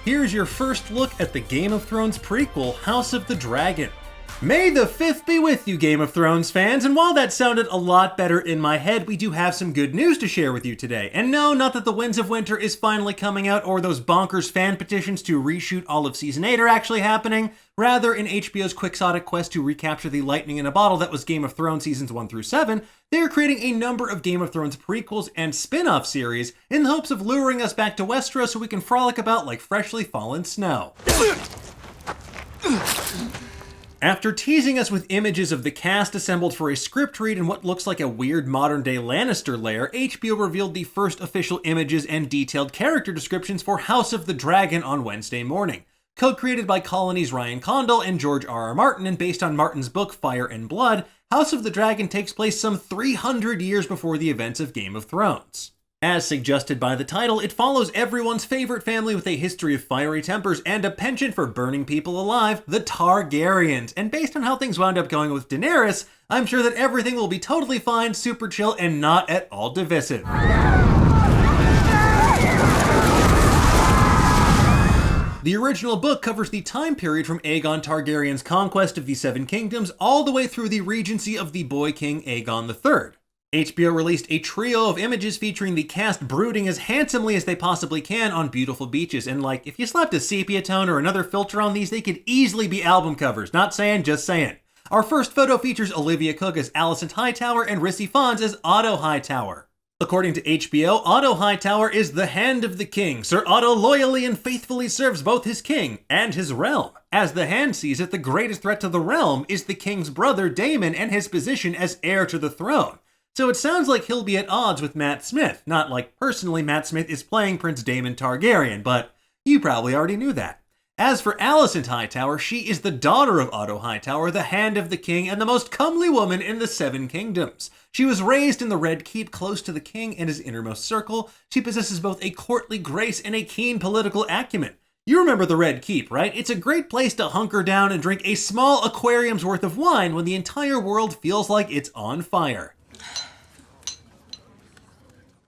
here's your first look at the Game of Thrones prequel, House of the Dragon. May the 5th be with you, Game of Thrones fans, and while that sounded a lot better in my head, we do have some good news to share with you today. And no, not that The Winds of Winter is finally coming out or those bonkers fan petitions to reshoot all of Season 8 are actually happening. Rather, in HBO's quixotic quest to recapture the lightning in a bottle that was Game of Thrones Seasons 1 through 7, they are creating a number of Game of Thrones prequels and spin-off series in the hopes of luring us back to Westeros so we can frolic about like freshly fallen snow. After teasing us with images of the cast assembled for a script read in what looks like a weird modern-day Lannister lair, HBO revealed the first official images and detailed character descriptions for House of the Dragon on Wednesday morning. Co-created by Colony's Ryan Condal and George R.R. Martin and based on Martin's book Fire and Blood, House of the Dragon takes place some 300 years before the events of Game of Thrones. As suggested by the title, it follows everyone's favorite family with a history of fiery tempers and a penchant for burning people alive, the Targaryens. And based on how things wound up going with Daenerys, I'm sure that everything will be totally fine, super chill, and not at all divisive. The original book covers the time period from Aegon Targaryen's conquest of the Seven Kingdoms all the way through the regency of the boy king Aegon III. HBO released a trio of images featuring the cast brooding as handsomely as they possibly can on beautiful beaches, and like, if you slapped a sepia tone or another filter on these, they could easily be album covers. Not saying, just saying. Our first photo features Olivia Cook as Alicent Hightower and Rissy Fons as Otto Hightower. According to HBO, Otto Hightower is the hand of the king. Sir Otto loyally and faithfully serves both his king and his realm. As the hand sees it, the greatest threat to the realm is the king's brother Damon and his position as heir to the throne. So it sounds like he'll be at odds with Matt Smith. Not like personally Matt Smith is playing Prince Damon Targaryen, but you probably already knew that. As for Alicent Hightower, she is the daughter of Otto Hightower, the hand of the king and the most comely woman in the Seven Kingdoms. She was raised in the Red Keep close to the king and his innermost circle. She possesses both a courtly grace and a keen political acumen. You remember the Red Keep, right? It's a great place to hunker down and drink a small aquarium's worth of wine when the entire world feels like it's on fire.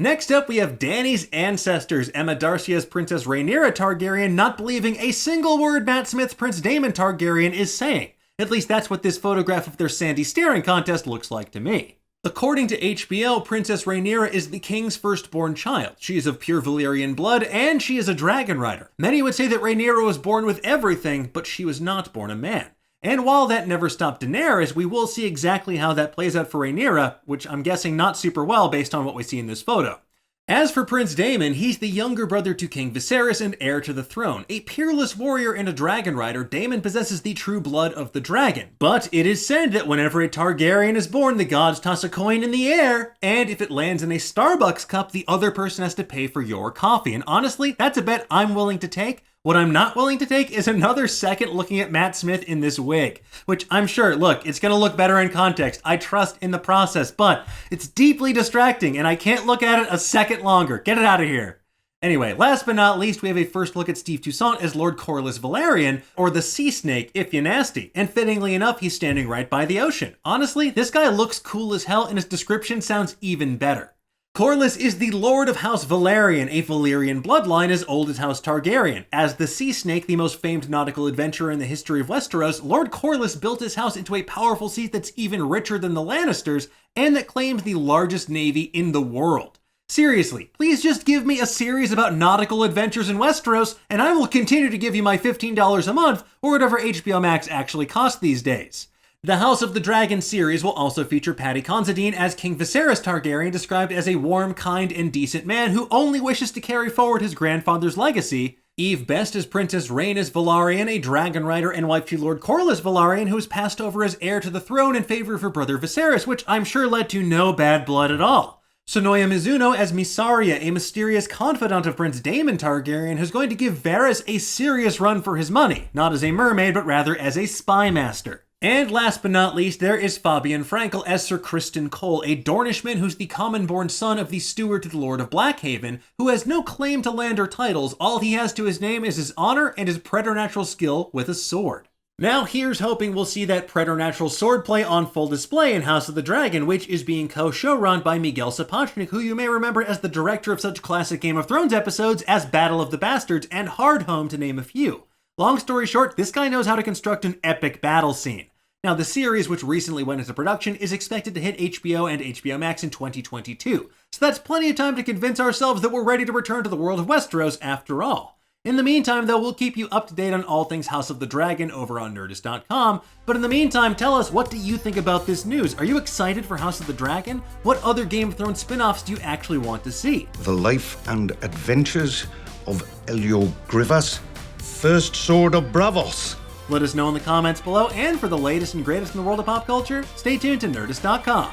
Next up, we have Dany's ancestors, Emma Darcy as Princess Rhaenyra Targaryen, not believing a single word Matt Smith's Prince Damon Targaryen is saying. At least that's what this photograph of their sandy staring contest looks like to me. According to HBO, Princess Rhaenyra is the king's firstborn child. She is of pure Valyrian blood, and she is a dragon rider. Many would say that Rhaenyra was born with everything, but she was not born a man. And while that never stopped Daenerys, we will see exactly how that plays out for Rhaenyra, which I'm guessing not super well based on what we see in this photo. As for Prince Damon, he's the younger brother to King Viserys and heir to the throne. A peerless warrior and a dragon rider, Damon possesses the true blood of the dragon. But it is said that whenever a Targaryen is born, the gods toss a coin in the air, and if it lands in a Starbucks cup, the other person has to pay for your coffee. And honestly, that's a bet I'm willing to take. What I'm not willing to take is another second looking at Matt Smith in this wig, which I'm sure, look, it's going to look better in context. I trust in the process, but it's deeply distracting and I can't look at it a second longer. Get it out of here. Anyway, last but not least, we have a first look at Steve Toussaint as Lord Corlys Velaryon, or the Sea Snake if you nasty. And fittingly enough, he's standing right by the ocean. Honestly, this guy looks cool as hell and his description sounds even better. Corlys is the Lord of House Velaryon, a Valyrian bloodline as old as House Targaryen. As the Sea Snake, the most famed nautical adventurer in the history of Westeros, Lord Corlys built his house into a powerful seat that's even richer than the Lannisters, and that claims the largest navy in the world. Seriously, please just give me a series about nautical adventures in Westeros, and I will continue to give you my $15 a month, or whatever HBO Max actually costs these days. The House of the Dragon series will also feature Paddy Considine as King Viserys Targaryen, described as a warm, kind, and decent man who only wishes to carry forward his grandfather's legacy. Eve Best as Princess Rhaenys Velaryon, a dragon rider and wife to Lord Corlys Velaryon, who was passed over as heir to the throne in favor of her brother Viserys, which I'm sure led to no bad blood at all. Sonoya Mizuno as Mysaria, a mysterious confidant of Prince Daemon Targaryen who's going to give Varys a serious run for his money, not as a mermaid, but rather as a spy master. And last but not least, there is Fabian Frankel as Sir Criston Cole, a Dornishman who's the common-born son of the steward to the Lord of Blackhaven, who has no claim to land or titles. All he has to his name is his honor and his preternatural skill with a sword. Now here's hoping we'll see that preternatural swordplay on full display in House of the Dragon, which is being co-showrun by Miguel Sapochnik, who you may remember as the director of such classic Game of Thrones episodes as Battle of the Bastards and Hard Home, to name a few. Long story short, this guy knows how to construct an epic battle scene. Now, the series, which recently went into production, is expected to hit HBO and HBO Max in 2022, so that's plenty of time to convince ourselves that we're ready to return to the world of Westeros after all. In the meantime, though, we'll keep you up to date on all things House of the Dragon over on Nerdist.com, but in the meantime, tell us, what do you think about this news? Are you excited for House of the Dragon? What other Game of Thrones spin-offs do you actually want to see? The life and adventures of Elio Grivas, First Sword of Bravos. Let us know in the comments below, and for the latest and greatest in the world of pop culture, stay tuned to Nerdist.com.